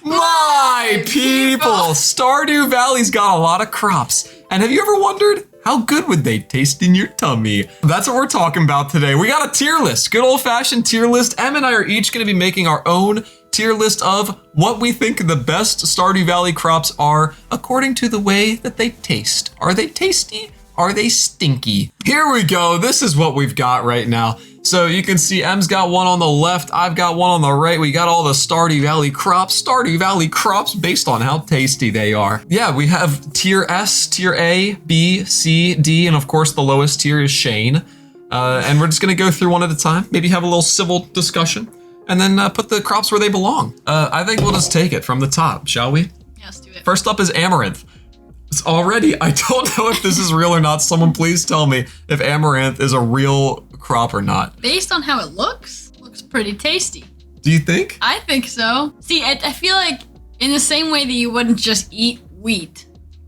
My people, Stardew Valley's got a lot of crops. And have you ever wondered, how good would they taste in your tummy? That's what we're talking about today. We got a tier list, good old fashioned tier list. Em and I are each gonna be making our own tier list of what we think the best Stardew Valley crops are according to the way that they taste. Are they tasty? Are they stinky? Here we go, this is what we've got right now. So you can see Em's got one on the left, I've got one on the right. We got all the Stardew Valley crops based on how tasty they are. Yeah, we have tier S, tier A, B, C, D, and of course the lowest tier is Shane. And we're just gonna go through one at a time, maybe have a little civil discussion, and then put the crops where they belong. I think we'll just take it from the top, shall we? Yeah, let's do it. First up is Amaranth. It's already, I don't know if this is real or not. Someone please tell me if Amaranth is a real crop or not. Based on how it looks pretty tasty. Do you think? I think so. See, I feel like in the same way that you wouldn't just eat wheat,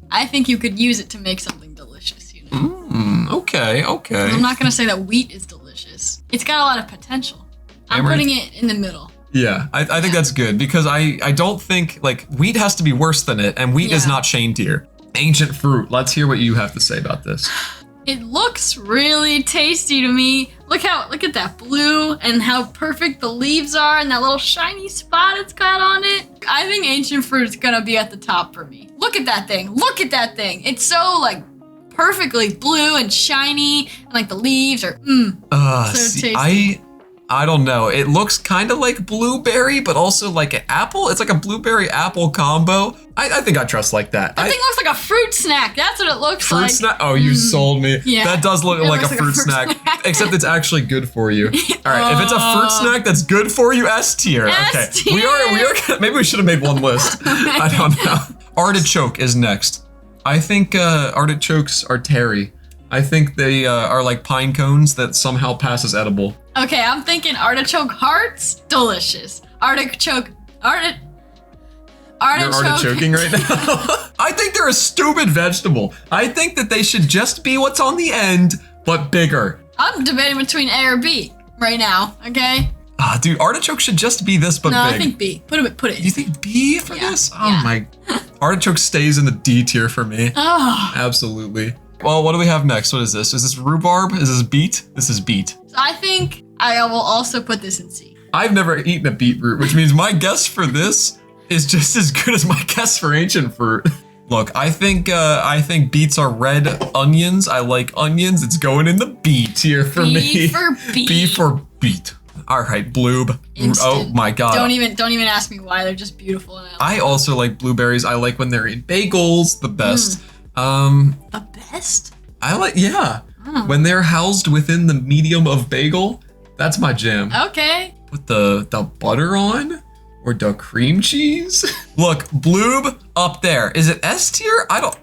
I think you could use it to make something delicious, you know? Okay. I'm not gonna say that wheat is delicious. It's got a lot of potential. I'm putting it in the middle. Yeah, I think that's good because I don't think, like, wheat has to be worse than it, and wheat is not Shane tier. Ancient fruit, let's hear what you have to say about this. It looks really tasty to me. Look at that blue and how perfect the leaves are and that little shiny spot it's got on it. I think ancient fruit's gonna be at the top for me. Look at that thing, It's so like perfectly blue and shiny and like the leaves are so tasty. I don't know. It looks kind of like blueberry, but also like an apple. It's like a blueberry apple combo. I think I trust like that. That thing looks like a fruit snack. That's what it looks like. Fruit snack? Oh, you sold me. Yeah. That does look like a fruit snack, except it's actually good for you. All right, if it's a fruit snack that's good for you, S tier. Okay, we are. Maybe we should have made one list. I don't know. Artichoke is next. I think artichokes are terry. I think they are like pine cones that somehow pass as edible. Okay, I'm thinking artichoke hearts, delicious. Artichoke. You're artichoking right now? I think they're a stupid vegetable. I think that they should just be what's on the end, but bigger. I'm debating between A or B right now, okay? Dude, artichoke should just be this, but big. No, I think B. Put it. You think B for this? Oh my. Artichoke stays in the D tier for me. Oh. Absolutely. Well, what do we have next? What is this? Is this rhubarb? Is this beet? This is beet. So I think I will also put this in C. I've never eaten a beetroot, which means my guess for this is just as good as my guess for ancient fruit. Look, I think beets are red onions. I like onions. It's going in the B tier for me. B for beet. B for beet. All right, bloob. Instant. Oh my god. Don't even ask me why. They're just beautiful. And I also like blueberries. I like when they're in bagels. The best. The best? When they're housed within the medium of bagel, that's my jam. Okay. Put the butter on or the cream cheese. Look, bloob up there. Is it S tier? I don't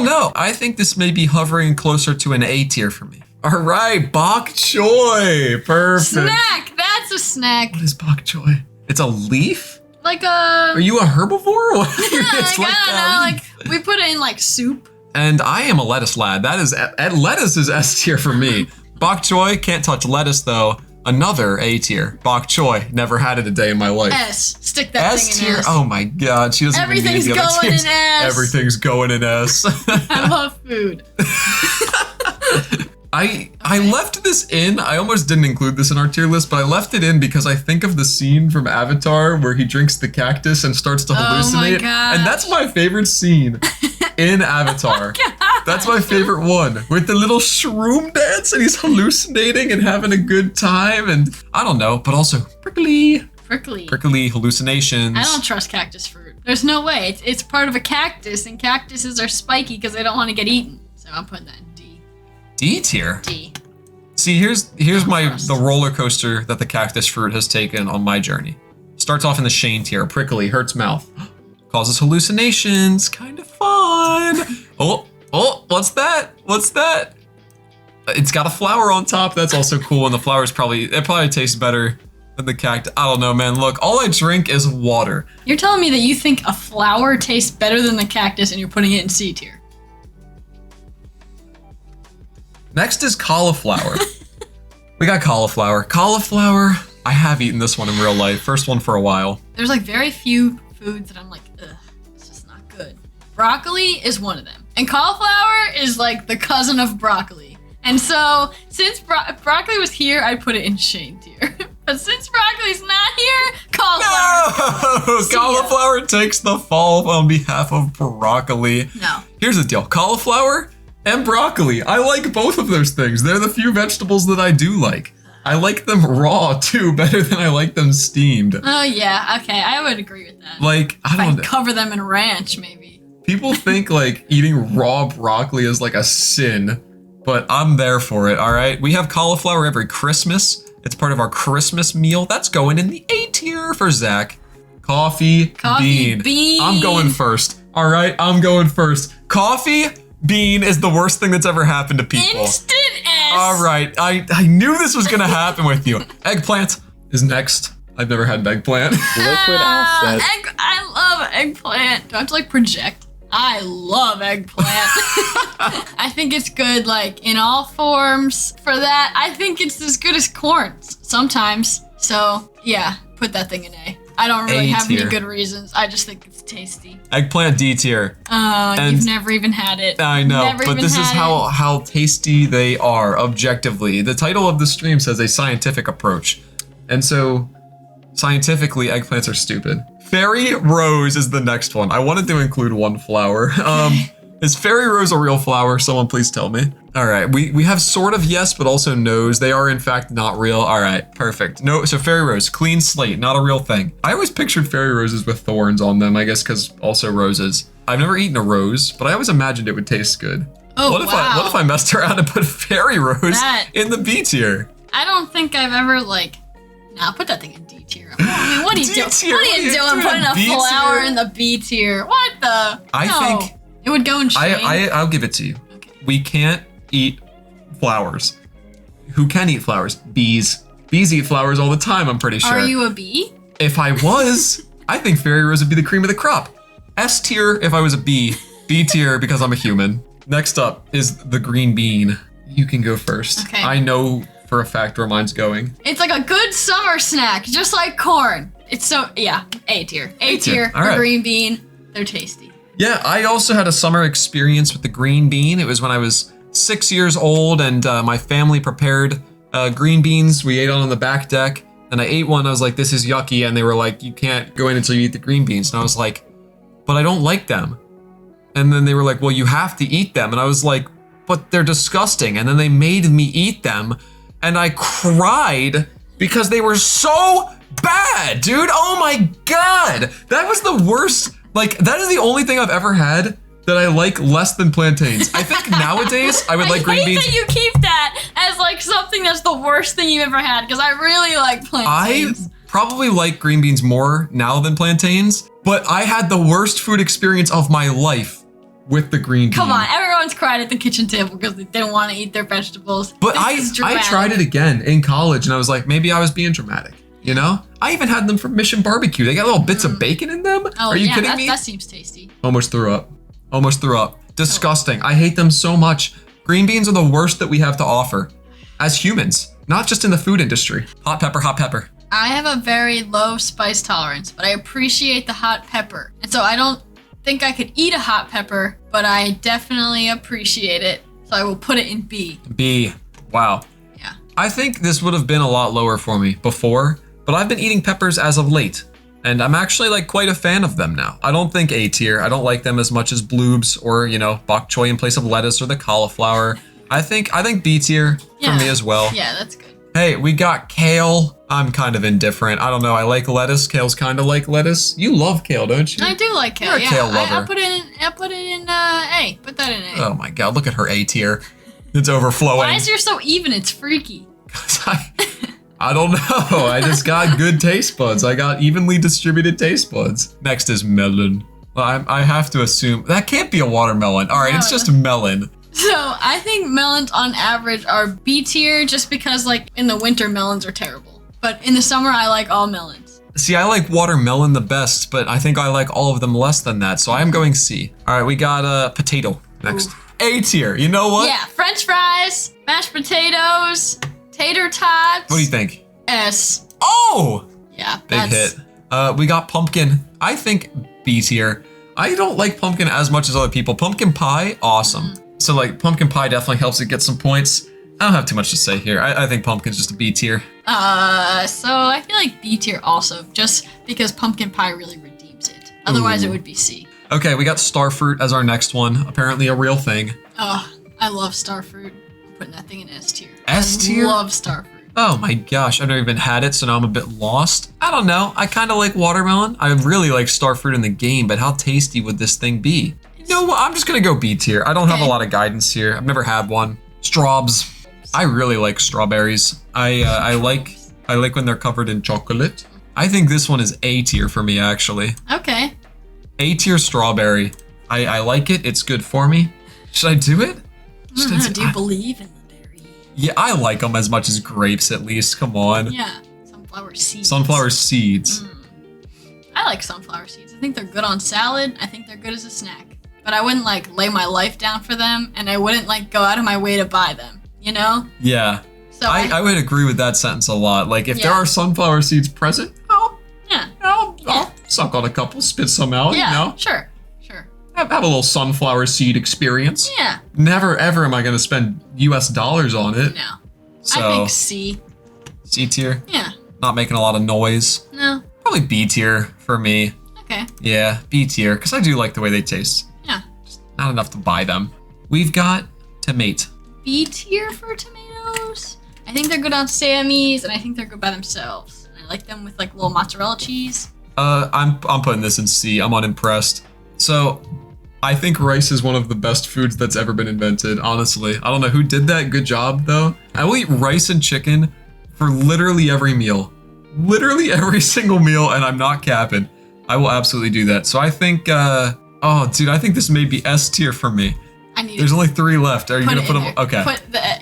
know. I think this may be hovering closer to an A tier for me. All right, Bok Choy. Perfect. Snack. That's a snack. What is Bok Choy? It's a leaf? Like a... Are you a herbivore? I don't know, we put it in like soup. And I am a lettuce lad. Lettuce is S tier for me. Bok Choy, can't touch lettuce though. Another A tier. Bok Choy, never had it a day in my life. S, stick that S thing in tier? S. Oh my god, she doesn't even need the other tiers. Everything's going in S. Everything's going in S. I love food. I left this in. I almost didn't include this in our tier list, but I left it in because I think of the scene from Avatar where he drinks the cactus and starts to hallucinate. Oh my gosh. And that's my favorite scene in Avatar. That's my favorite one, with the little shroom dance and he's hallucinating and having a good time, and I don't know, but also prickly hallucinations. I don't trust cactus fruit. There's no way. It's part of a cactus, and cactuses are spiky because they don't want to get eaten. So I'm putting that in D. D tier? D. See, here's the roller coaster that the cactus fruit has taken on my journey. Starts off in the Shane tier, prickly, hurts mouth, causes hallucinations, kind of fun. Oh, what's that? It's got a flower on top. That's also cool, and the flower's probably tastes better than the cactus. I don't know, man. Look, all I drink is water. You're telling me that you think a flower tastes better than the cactus, and you're putting it in C tier. Next is cauliflower. We got cauliflower. Cauliflower, I have eaten this one in real life. First one for a while. There's like very few foods that I'm like, ugh, it's just not good. Broccoli is one of them. And cauliflower is like the cousin of broccoli. And so since broccoli was here, I put it in shade tier. But since broccoli's not here, cauliflower. No! Cauliflower takes the fall on behalf of broccoli. No. Here's the deal. Cauliflower and broccoli. I like both of those things. They're the few vegetables that I do like. I like them raw too, better than I like them steamed. Oh yeah, okay, I would agree with that. Like, I don't know. Cover them in ranch, maybe. People think like eating raw broccoli is like a sin, but I'm there for it, all right? We have cauliflower every Christmas. It's part of our Christmas meal. That's going in the A tier for Zach. Coffee bean. I'm going first, all right? I'm going first. Coffee bean is the worst thing that's ever happened to people. Instant S. All right, I knew this was gonna happen with you. Eggplant is next. I've never had an eggplant. Liquid asset. I love eggplant. Do I have to like project? I love eggplant. I think it's good like in all forms. For that, I think it's as good as corn sometimes. So yeah, put that thing in A. I don't really have any good reasons. I just think it's tasty. Eggplant D tier. You've never even had it. I know, but this is how tasty they are objectively. The title of the stream says a scientific approach. And so scientifically, eggplants are stupid. Fairy Rose is the next one. I wanted to include one flower. Is Fairy Rose a real flower? Someone please tell me. All right, we have sort of yes, but also no's. They are in fact not real. All right, perfect. No, so Fairy Rose, clean slate, not a real thing. I always pictured fairy roses with thorns on them, I guess because also roses. I've never eaten a rose, but I always imagined it would taste good. Oh, what if I messed around and put Fairy Rose in the B tier? I don't think I've ever like, nah, put that thing in D tier. I mean, what are you doing? What are you doing putting a flower in the B tier? What the? I think it would go in shade. I'll give it to you. Okay. We can't eat flowers. Who can eat flowers? Bees. Bees eat flowers all the time, I'm pretty sure. Are you a bee? If I was, I think Fairy Rose would be the cream of the crop. S tier if I was a bee. B tier because I'm a human. Next up is the green bean. You can go first. Okay. I know for a fact where mine's going. It's like a good summer snack, just like corn. It's so, yeah, A tier. A tier for right. green bean. They're tasty. Yeah, I also had a summer experience with the green bean. It was when I was 6 years old and my family prepared green beans. We ate on the back deck and I ate one. I was like, this is yucky. And they were like, you can't go in until you eat the green beans. And I was like, but I don't like them. And then they were like, well, you have to eat them. And I was like, but they're disgusting. And then they made me eat them. And I cried because they were so bad, dude. Oh my God. That was the worst. Like, that is the only thing I've ever had that I like less than plantains. I think nowadays I would like green beans. I hate that you keep that as like something that's the worst thing you've ever had because I really like plantains. I probably like green beans more now than plantains, but I had the worst food experience of my life with the green bean. Come on, everyone's cried at the kitchen table because they didn't want to eat their vegetables. But I tried it again in college and I was like, maybe I was being dramatic. You know? I even had them from Mission Barbecue. They got little bits of bacon in them. Oh, Are you kidding me? That seems tasty. Almost threw up. Almost threw up. Disgusting. I hate them so much. Green beans are the worst that we have to offer as humans, not just in the food industry. Hot pepper, hot pepper. I have a very low spice tolerance, but I appreciate the hot pepper. And so I don't think I could eat a hot pepper, but I definitely appreciate it. So I will put it in B. B. Wow. Yeah. I think this would have been a lot lower for me before, but I've been eating peppers as of late. And I'm actually like quite a fan of them now. I don't think A tier. I don't like them as much as bloobs or, you know, bok choy in place of lettuce or the cauliflower. I think B tier for me as well. Yeah, that's good. Hey, we got kale. I'm kind of indifferent. I don't know. I like lettuce. Kale's kind of like lettuce. You love kale, don't you? I do like kale. You're a kale lover. I put it in A. Put that in A. Oh my God, look at her A tier. It's overflowing. Why is yours so even? It's freaky. I don't know. I just got good taste buds. I got evenly distributed taste buds. Next is melon. Well, I have to assume that can't be a watermelon. All right, No, it's just melon. So I think melons on average are B tier just because like in the winter melons are terrible. But in the summer I like all melons. See, I like watermelon the best, but I think I like all of them less than that. So I am going C. All right, we got potato next. Ooh. A tier. You know what? Yeah, French fries, mashed potatoes, tater tots. What do you think? S. Oh! Yeah, Big hit. We got pumpkin. I think B tier. I don't like pumpkin as much as other people. Pumpkin pie, awesome. So like pumpkin pie definitely helps it get some points. I don't have too much to say here. I think pumpkin's just a B tier. So I feel like B tier also, just because pumpkin pie really redeems it. Otherwise it would be C. Okay, we got starfruit as our next one. Apparently a real thing. Oh, I love starfruit. I'm putting that thing in S tier. S tier? I love starfruit. Oh my gosh, I've never even had it, so now I'm a bit lost. I don't know, I kind of like watermelon. I really like starfruit in the game, but how tasty would this thing be? You know what, I'm just gonna go B tier. I don't have a lot of guidance here. I've never had one. Straws. I really like strawberries. I like when they're covered in chocolate. I think this one is A tier for me, actually. Okay. A tier strawberry. I like it, it's good for me. Should I do it? Do you believe in the berry? Yeah, I like them as much as grapes, at least. Come on. Yeah, sunflower seeds. Sunflower seeds. I like sunflower seeds. I think they're good on salad. I think they're good as a snack. But I wouldn't like lay my life down for them, and I wouldn't like go out of my way to buy them, you know? Yeah. So I would agree with that sentence a lot. Like, if there are sunflower seeds present, I'll suck on a couple, spit some out, yeah, you know? Sure. Have a little sunflower seed experience. Yeah. Never, ever am I going to spend US dollars on it. No. So, I think C. C tier? Yeah. Not making a lot of noise. No. Probably B tier for me. Okay. Yeah, B tier, because I do like the way they taste. Yeah. Just not enough to buy them. We've got tomato. B tier for tomatoes. I think they're good on Sammy's, and I think they're good by themselves. And I like them with like little mozzarella cheese. I'm putting this in C. I'm unimpressed. So, I think rice is one of the best foods that's ever been invented, honestly. I don't know who did that. Good job, though. I will eat rice and chicken for literally every meal. Literally every single meal, and I'm not capping. I will absolutely do that. So I think, oh, dude, I think this may be S tier for me. There's only 3 left. Are you going to put them? Okay.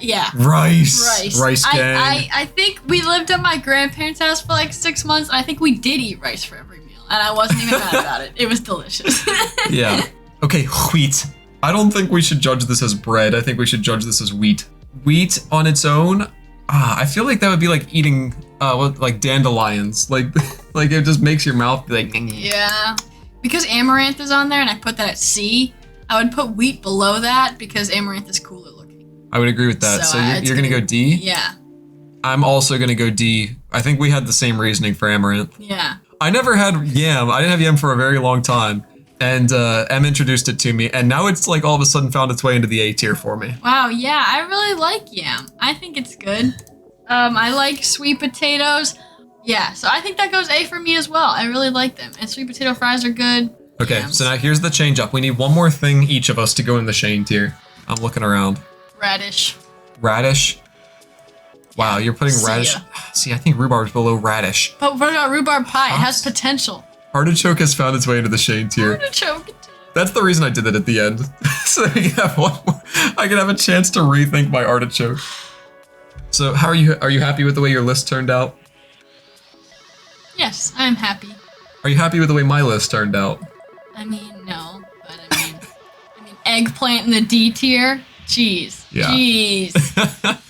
Yeah. Rice gang. I think we lived at my grandparents' house for like 6 months, and I think we did eat rice for every meal, and I wasn't even mad about it. It was delicious. Yeah. Okay, wheat. I don't think we should judge this as bread. I think we should judge this as wheat. Wheat on its own, I feel like that would be like eating, like dandelions. Like it just makes your mouth be like. Yeah. Because Amaranth is on there, and I put that at C, I would put wheat below that because Amaranth is cooler looking. I would agree with that. So you're gonna go D? Yeah. I'm also gonna go D. I think we had the same reasoning for Amaranth. Yeah. I never had yam. I didn't have yam for a very long time. And Em introduced it to me, and now it's like all of a sudden found its way into the A tier for me. Wow, yeah, I really like yam. I think it's good. I like sweet potatoes. Yeah, so I think that goes A for me as well. I really like them. And sweet potato fries are good. Okay, Yams. So now here's the change up. We need one more thing each of us to go in the Shane tier. I'm looking around. Radish. Radish? Wow, you're putting radish. See, I think rhubarb's below radish. But what about rhubarb pie? It has potential. Artichoke has found its way into the Shane tier. Artichoke. That's the reason I did it at the end. So we can have one more. I can have a chance to rethink my artichoke. So how are you happy with the way your list turned out? Yes, I'm happy. Are you happy with the way my list turned out? I mean, no, but I mean eggplant in the D tier? Jeez. Yeah. Jeez.